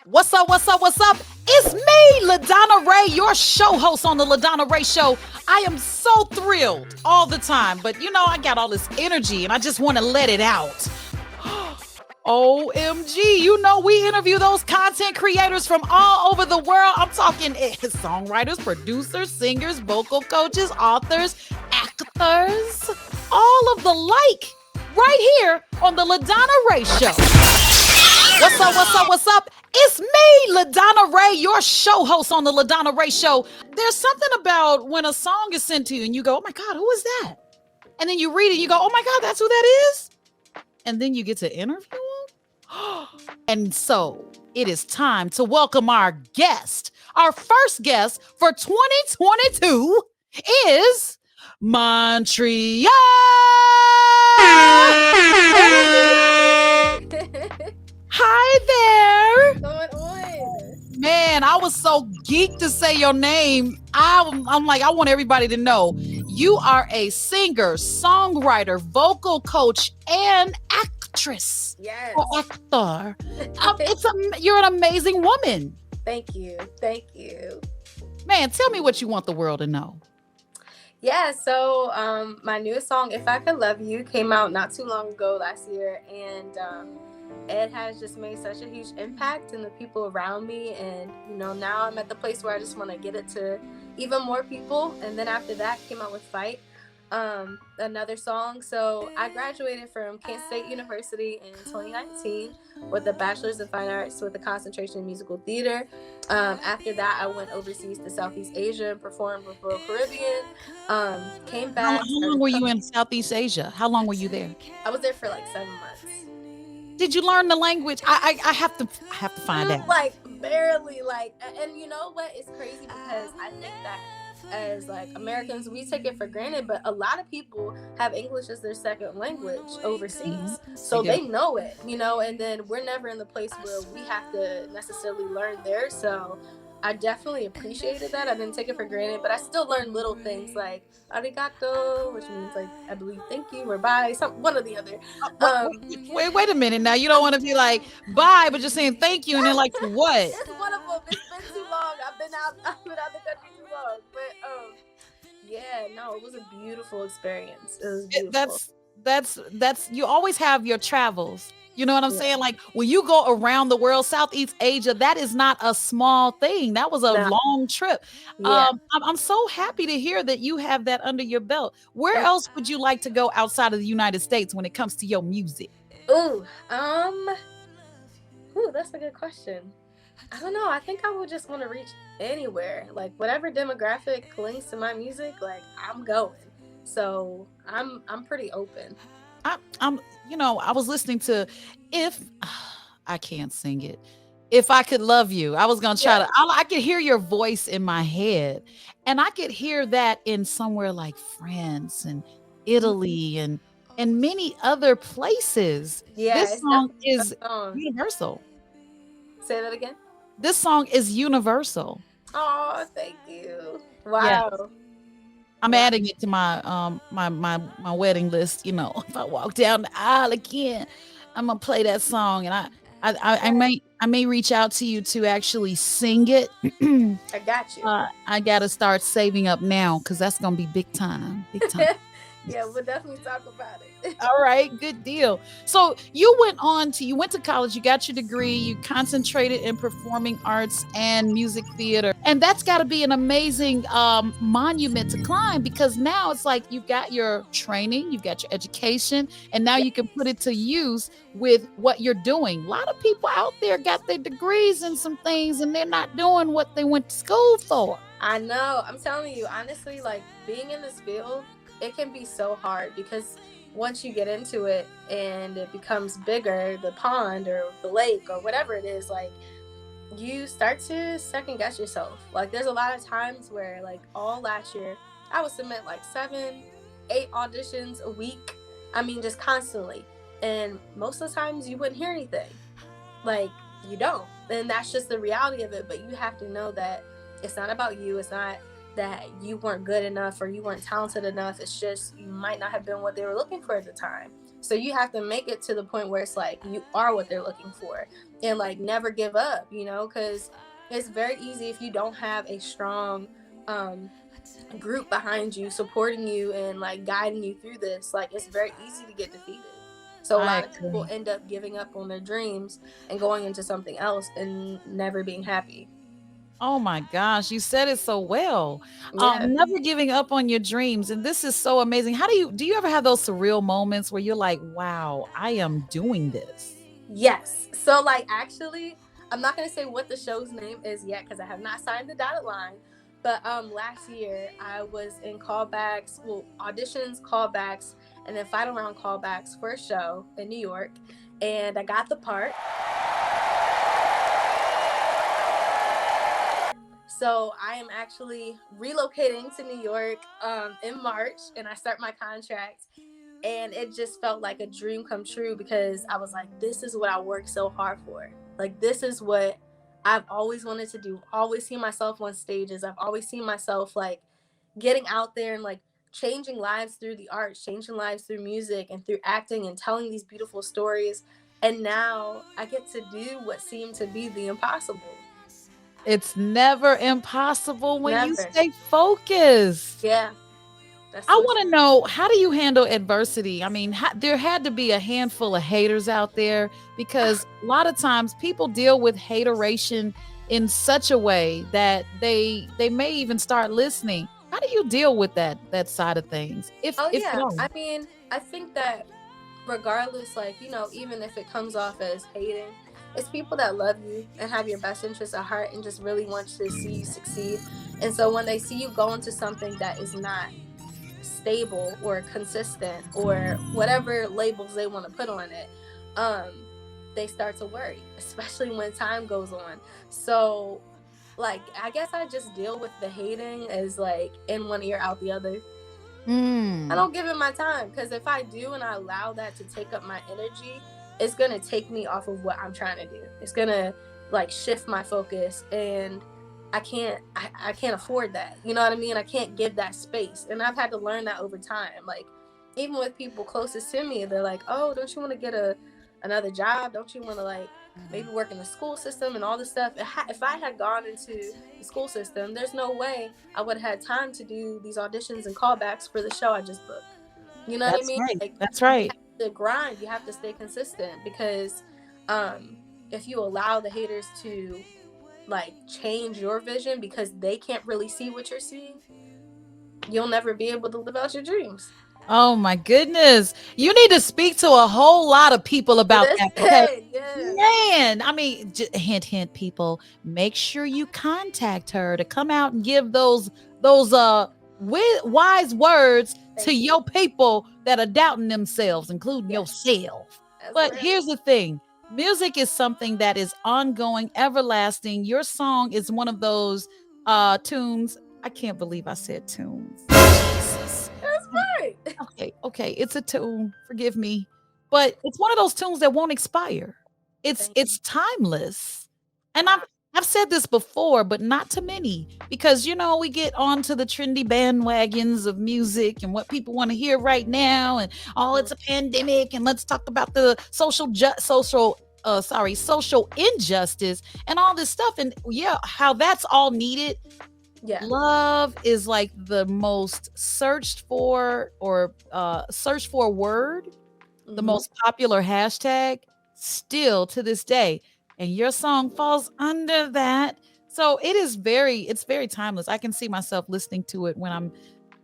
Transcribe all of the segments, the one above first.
What's up? What's up? What's up? It's me, LaDonna Raeh, your show host on the LaDonna Raeh Show. I am so thrilled all the time, but I got all this energy and I just want to let it out. OMG, we interview those content creators from all over the world. I'm talking songwriters, producers, singers, vocal coaches, authors, actors, all of the right here on the LaDonna Raeh Show. What's up? What's up? What's up? It's me, LaDonna Raeh, your show host on the LaDonna Raeh Show. There's something about when a song is sent to you and you go, oh my God, who is that? And then you read it, you go, oh my God, that's who that is? And then you get to interview them? And so it is time to welcome our guest. Our first guest for 2022 is Montria. Hi there. What's going on? Man, I was so geeked to say your name. I'm like, I want everybody to know you are a singer, songwriter, vocal coach, and actress. Yes. Or actor. You're an amazing woman. Thank you. Thank you. Man, tell me what you want the world to know. Yeah, so my newest song, If I Could Love You, came out not too long ago last year, and it has just made such a huge impact in the people around me. And now I'm at the place where I just want to get it to even more people. And then after that, came out with Fight, another song. So I graduated from Kent State University in 2019 with a bachelor's in fine arts with a concentration in musical theater. After that, I went overseas to Southeast Asia and performed with Royal Caribbean. Came back. How long were you in Southeast Asia? How long were you there? I was there for like 7 months. Did you learn the language? I have to find out. Like barely, and you know what? It's crazy because I think that as like Americans, we take it for granted, but a lot of people have English as their second language overseas, so they know it, and then we're never in the place where we have to necessarily learn there. So I definitely appreciated that. I didn't take it for granted, but I still learned little things like arigato, which means like I believe thank you or bye, one or the other. Wait a minute now. You don't want to be like bye, but just saying thank you and then like what? It's one of them. It's been too long. I've been out the country too long. But yeah, no, it was a beautiful experience. It was beautiful. That's you always have your travels. You know what I'm saying? Like when you go around the world, Southeast Asia, that is not a small thing. That was a long trip. Yeah. I'm so happy to hear that you have that under your belt. Where else would you like to go outside of the United States when it comes to your music? That's a good question. I don't know. I think I would just want to reach anywhere. Like whatever demographic links to my music, like I'm going. So I'm pretty open. I was listening to I can't sing it. If I Could Love You. I was going to try I could hear your voice in my head, and I could hear that in somewhere like France and Italy and many other places. Yeah, this song is universal. Say that again. This song is universal. Oh, thank you. Wow. Yeah. I'm adding it to my my wedding list. If I walk down the aisle again, I'm gonna play that song, and I may reach out to you to actually sing it. I got you. I gotta start saving up now because that's gonna be big time. Big time. Yeah, we'll definitely talk about it. All right, good deal. So you went to college, you got your degree, you concentrated in performing arts and music theater. And that's got to be an amazing monument to climb, because now it's like you've got your training, you've got your education, and now you can put it to use with what you're doing. A lot of people out there got their degrees in some things and they're not doing what they went to school for. I know. I'm telling you, honestly, like being in this field, it can be so hard because once you get into it and it becomes bigger, the pond or the lake or whatever it is, like you start to second guess yourself. Like there's a lot of times where like all last year I would submit like 7-8 auditions a week. I mean, just constantly. And most of the times you wouldn't hear anything. Like you don't. And that's just the reality of it. But you have to know that it's not about you. It's not that you weren't good enough or you weren't talented enough. It's just you might not have been what they were looking for at the time. So you have to make it to the point where it's like you are what they're looking for, and like never give up, you know, because it's very easy if you don't have a strong um group behind you supporting you and like guiding you through this. Like it's very easy to get defeated. So a I lot of people agree. end up giving up on their dreams and going into something else and never being happy. Oh my gosh, you said it so well. Yeah. Never giving up on your dreams, and this is so amazing. How do you ever have those surreal moments where you're like, "Wow, I am doing this"? Yes. So like actually, I'm not gonna say what the show's name is yet because I have not signed the dotted line. But last year I was in callbacks, well, auditions, callbacks, and then final round callbacks for a show in New York. And I got the part. So I am actually relocating to New York in March, and I start my contract. And it just felt like a dream come true because I was like, this is what I worked so hard for. Like this is what I've always wanted to do. Always seen myself on stages. I've always seen myself like getting out there and like changing lives through the arts, changing lives through music and through acting and telling these beautiful stories. And now I get to do what seemed to be the impossible. It's never impossible when you Never. stay focused. Yeah, that's I so wanna true. know, how do you handle adversity? I mean, there had to be a handful of haters out there because a lot of times people deal with hateration in such a way that they may even start listening. How do you deal with that side of things? Oh If at yeah. all? I mean, I think that regardless, like, you know, even if it comes off as hating, it's people that love you and have your best interests at heart and just really want to see you succeed. And so when they see you go into something that is not stable or consistent or whatever labels they want to put on it, um, they start to worry, especially when time goes on. So like I guess I just deal with the hating as like in one ear out the other. I Mm. don't give it my time because if I do and I allow that to take up my energy, it's gonna take me off of what I'm trying to do. It's gonna like shift my focus, and I can't afford that. You know what I mean? I can't give that space, and I've had to learn that over time. Like even with people closest to me, they're like, "Oh, don't you want to get another job? Don't you want to like maybe work in the school system and all this stuff?" If I had gone into the school system, there's no way I would have had time to do these auditions and callbacks for the show I just booked. You know what I That's mean? right. Like That's you right. have to grind, you have to stay consistent because um if you allow the haters to like change your vision because they can't really see what you're seeing, you'll never be able to live out your dreams. Oh my goodness. You need to speak to a whole lot of people about that because Listen, yeah. man, I mean, hint, hint, people, make sure you contact her to come out and give those wise words to Thank you. your people that are doubting themselves, including Yes, yourself. that's But real. here's the thing. Music is something that is ongoing, everlasting. Your song is one of those tunes. I can't believe I said tunes. Jesus. That's right. Okay, okay, it's a tune, forgive me, but it's one of those tunes that won't expire. It's Thank it's timeless. And I've wow. I've said this before, but not to many because we get onto the trendy bandwagons of music and what people want to hear right now and oh, Mm, it's a pandemic and let's talk about the social injustice and all this stuff and yeah, how that's all needed. yeah. Love is like the most searched for word, the Hmm. most popular hashtag still to this day. And your song falls under that. So it's very timeless. I can see myself listening to it when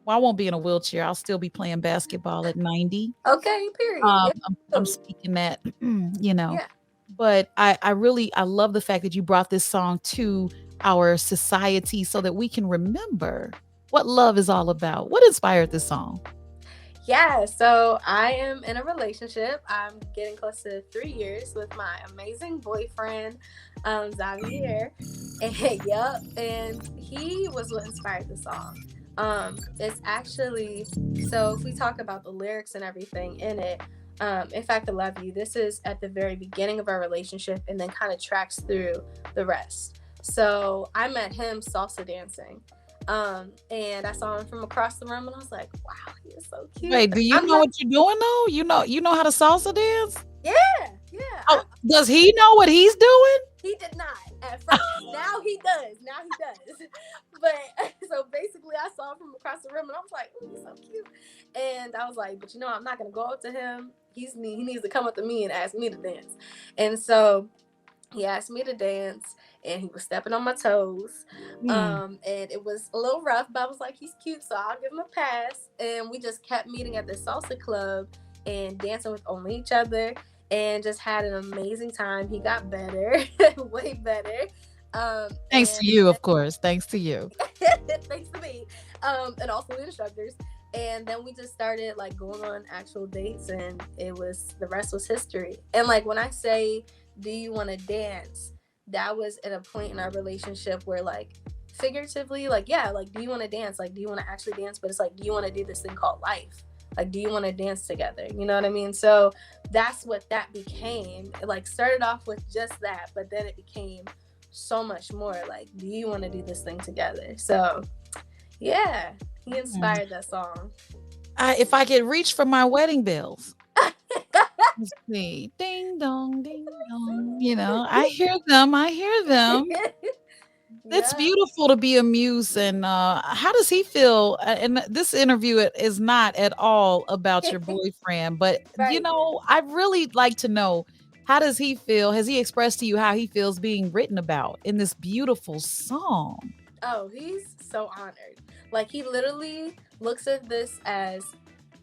I won't be in a wheelchair. I'll still be playing basketball at 90. Okay, period. Yeah. I'm Oh, speaking that, you know. yeah. But I love the fact that you brought this song to our society so that we can remember what love is all about. What inspired this song? Yeah, so I am in a relationship. I'm getting close to 3 years with my amazing boyfriend, Xavier. And yep, and he was what inspired the song. It's actually so if we talk about the lyrics and everything in it, in fact, I love you. This is at the very beginning of our relationship and then kind of tracks through the rest. So I met him salsa dancing. And I saw him from across the room, and I was like, wow, he is so cute. Wait, do you I'm know not. what you're doing though? You know how to salsa dance? Yeah, yeah. Oh, does he know what he's doing? He did not at first. Now he does. Now he does. But so basically, I saw him from across the room, and I was like, "Oh, he's so cute." And I was like, "But you know, I'm not gonna go up to him. He needs to come up to me and ask me to dance." And so he asked me to dance, and he was stepping on my toes. Hmm. And it was a little rough, but I was like, "He's cute, so I'll give him a pass." And we just kept meeting at the salsa club and dancing with only each other, and just had an amazing time. He got better, way better. Thanks to And you, of course. Thanks to you. thanks to me, and also the instructors. And then we just started like going on actual dates, and it was the rest was history. And like when I say, "Do you want to dance?" That was at a point in our relationship where like figuratively, like yeah, like do you want to dance? Like do you want to actually dance? But it's like, do you want to do this thing called life? Like, do you want to dance together? You know what I mean? So that's what that became. It like started off with just that, but then it became so much more. Like, do you want to do this thing together? So yeah, he Hmm. inspired that song. If I could reach for my wedding bells, let's see, ding dong, ding dong. You know, I hear them. I hear them. It's Yeah, beautiful to be a muse. And how does he feel? And this interview is not at all about your boyfriend, but right. I'd really like to know, how does he feel? Has he expressed to you how he feels being written about in this beautiful song? Oh, he's so honored. Like he literally looks at this as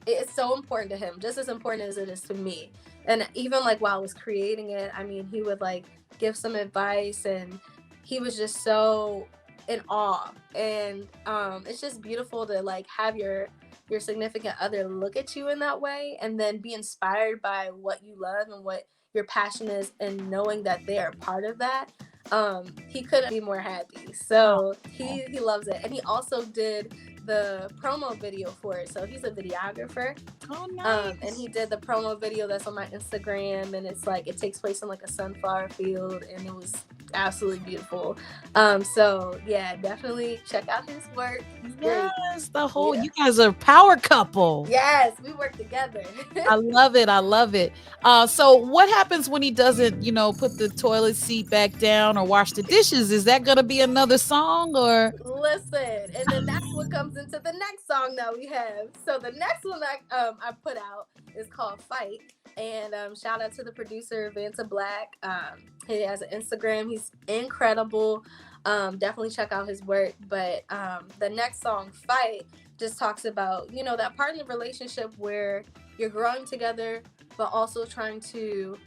it's so important to him, just as important as it is to me. And even like while I was creating it, I mean, he would like give some advice, and he was just so in awe. And it's just beautiful to like have your significant other look at you in that way, and then be inspired by what you love and what your passion is, and knowing that they are part of that. He couldn't be more happy. So Oh, he loves it. And he also did the promo video for it. So he's a videographer. oh, And nice. he did the promo video that's on my Instagram, and it's like it takes place in like a sunflower field, and it was absolutely beautiful. So yeah, definitely check out his work. He's great. Yes, the whole Yeah. you guys are a power couple. Yes, we work together. I love it. I love it. So what happens when he doesn't, put the toilet seat back down or wash the dishes? Is that gonna be another song or Listen, and then that's what comes into the next song that we have. So the next one I put out is called Fight, and shout out to the producer Vanta Black. He has an Instagram. He's incredible. Definitely check out his work. But the next song, Fight, just talks about that part in the relationship where you're growing together, but also trying to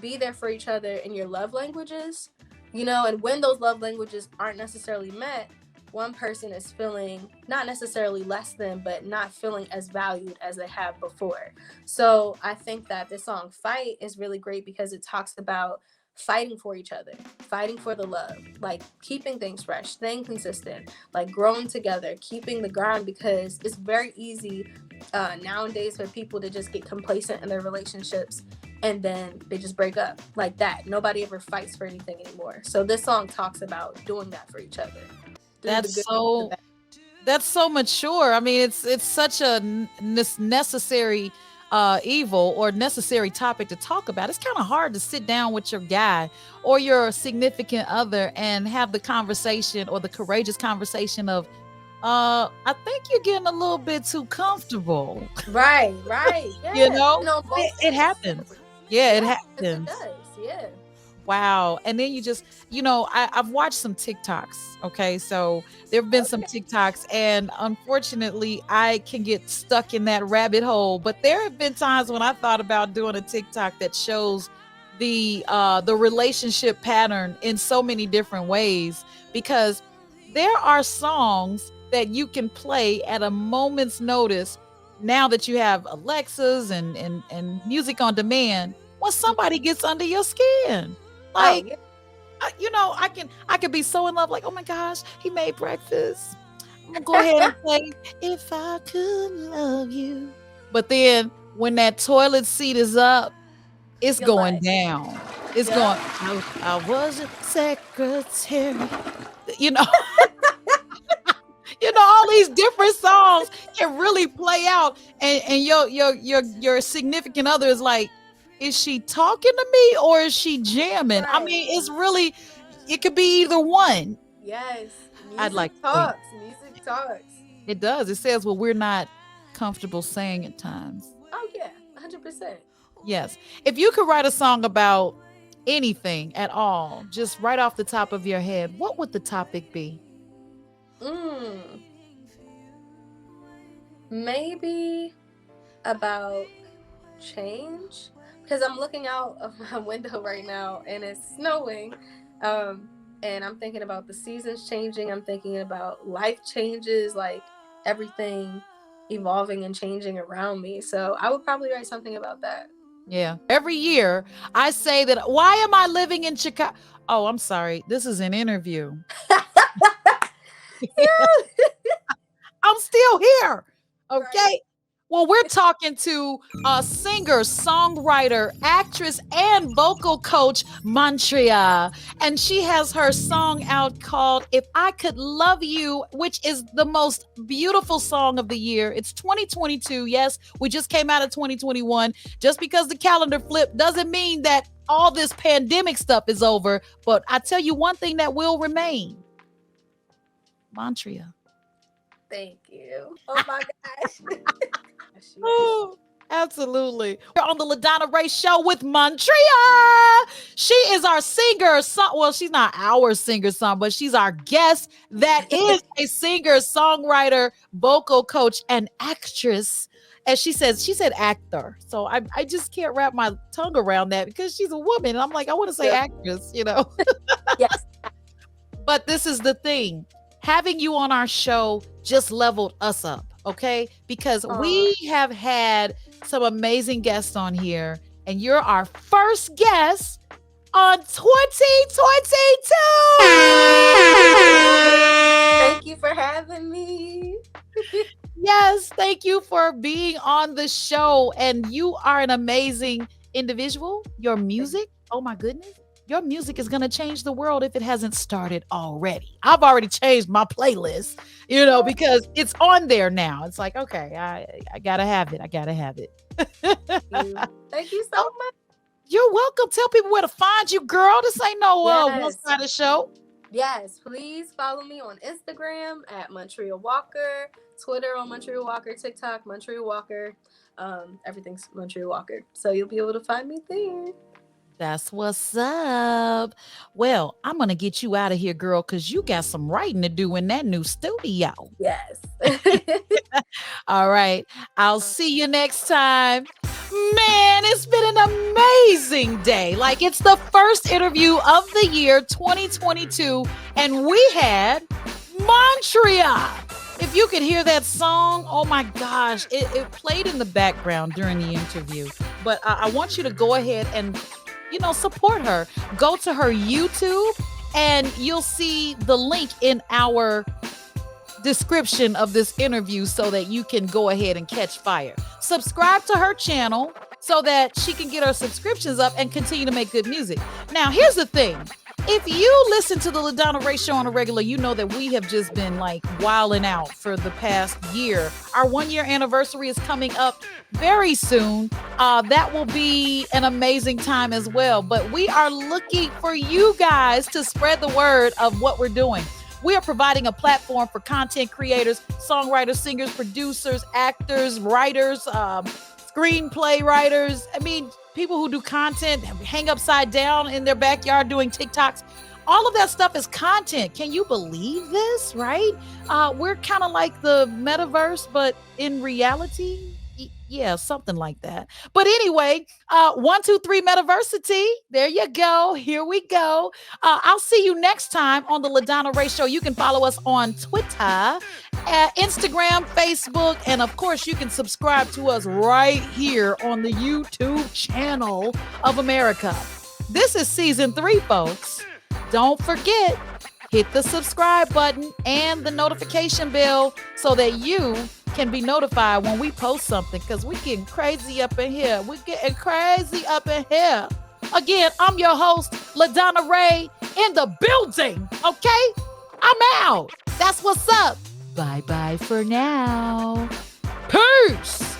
be there for each other in your love languages, and when those love languages aren't necessarily met, one person is feeling not necessarily less than, but not feeling as valued as they have before. So I think that this song Fight is really great because it talks about fighting for each other, fighting for the love, like keeping things fresh, staying consistent, like growing together, keeping the ground, because it's very easy nowadays for people to just get complacent in their relationships, and then they just break up like that. Nobody ever fights for anything anymore. So this song talks about doing that for each other through the that's good and the so bad. that's so mature. I mean, it's such a necessary evil or necessary topic to talk about. It's kind of hard to sit down with your guy or your significant other and have the conversation or the courageous conversation of I think you're getting a little bit too comfortable. Right, right, You yeah, know, and on both it ends happens. too. Yeah, it Yes, it happens. does. Yeah. Wow. And then I've watched some TikToks. Okay. So there have been some Okay. TikToks, and unfortunately, I can get stuck in that rabbit hole. But there have been times when I thought about doing a TikTok that shows the relationship pattern in so many different ways, because there are songs that you can play at a moment's notice now that you have Alexas and music on demand when somebody gets under your skin. Oh Like, yeah. I can be so in love, like, oh my gosh, he made breakfast. I'm gonna go ahead and play If I Could Love You. But then when that toilet seat is up, it's You're going like, down. It's yeah. going, I was a secretary. You know, these different songs can really play out, and your significant other is like, is she talking to me or is she jamming? I Right. mean, it's really, it could be either one. Yes. I'd like Music to see. talks. Music talks. It does. It says what we're not comfortable saying at times. Oh yeah, 100%. Yes. If you could write a song about anything at all, just right off the top of your head, what would the topic be? Maybe about change, because I'm looking out of my window right now and it's snowing. And I'm thinking about the seasons changing. I'm thinking about life changes, like everything evolving and changing around me. So I would probably write something about that. Yeah. Every year I say that, why am I living in Chicago? Oh, I'm sorry. This is an interview. I'm still here. Okay. Right. Well, we're talking to a singer, songwriter, actress, and vocal coach, Montria. And she has her song out called If I Could Love You, which is the most beautiful song of the year. It's 2022. Yes, we just came out of 2021. Just because the calendar flipped doesn't mean that all this pandemic stuff is over. But I tell you one thing that will remain. Montria. Thank you. Oh my gosh. Oh, absolutely. We're on the LaDonna Raeh Show with Montria. She is our singer. Well, she's not our singer-song, but she's our guest that is a singer, songwriter, vocal coach, and actress. As she said actor. So I just can't wrap my tongue around that because she's a woman. And I'm like, I want to say actress, you know? Yes. But this is the thing. Having you on our show just leveled us up, okay? Because we have had some amazing guests on here, and you're our first guest on 2022. Thank you for having me. Yes, thank you for being on the show. And you are an amazing individual. Your music, oh my goodness. Your music is going to change the world if it hasn't started already. I've already changed my playlist, you know, because it's on there now. It's like, okay, I got to have it. I got to have it. Thank you so much. You're welcome. Tell people where to find you, girl. This ain't no one-sided show. Yes, please follow me on Instagram at Montria Walker, Twitter on Montria Walker, TikTok, Montria Walker. Everything's Montria Walker. So you'll be able to find me there. That's what's up. Well, I'm going to get you out of here, girl, because you got some writing to do in that new studio. Yes. All right. I'll see you next time. Man, it's been an amazing day. Like, it's the first interview of the year 2022, and we had Montria. If you could hear that song, oh my gosh, it played in the background during the interview. But I want you to go ahead and support her. Go to her YouTube and you'll see the link in our description of this interview so that you can go ahead and catch fire. Subscribe to her channel so that she can get her subscriptions up and continue to make good music. Now, here's the thing. If you listen to the LaDonna Raeh Show on a regular, you know that we have just been like wilding out for the past year. Our 1-year anniversary is coming up very soon. That will be an amazing time as well. But we are looking for you guys to spread the word of what we're doing. We are providing a platform for content creators, songwriters, singers, producers, actors, writers, screenplay writers. I mean, people who do content, hang upside down in their backyard doing TikToks. All of that stuff is content. Can you believe this, right? We're kind of like the metaverse, but in reality, yeah, something like that. But anyway, 1, 2, 3 Metaversity. There you go. Here we go. I'll see you next time on the LaDonna Raeh Show. You can follow us on Twitter, Instagram, Facebook, and of course, you can subscribe to us right here on the YouTube channel of America. This is season 3, folks. Don't forget, hit the subscribe button and the notification bell so that you can be notified when we post something, because we're getting crazy up in here. We're getting crazy up in here. Again, I'm your host, LaDonna Raeh, in the building, okay? I'm out. That's what's up. Bye-bye for now. Peace!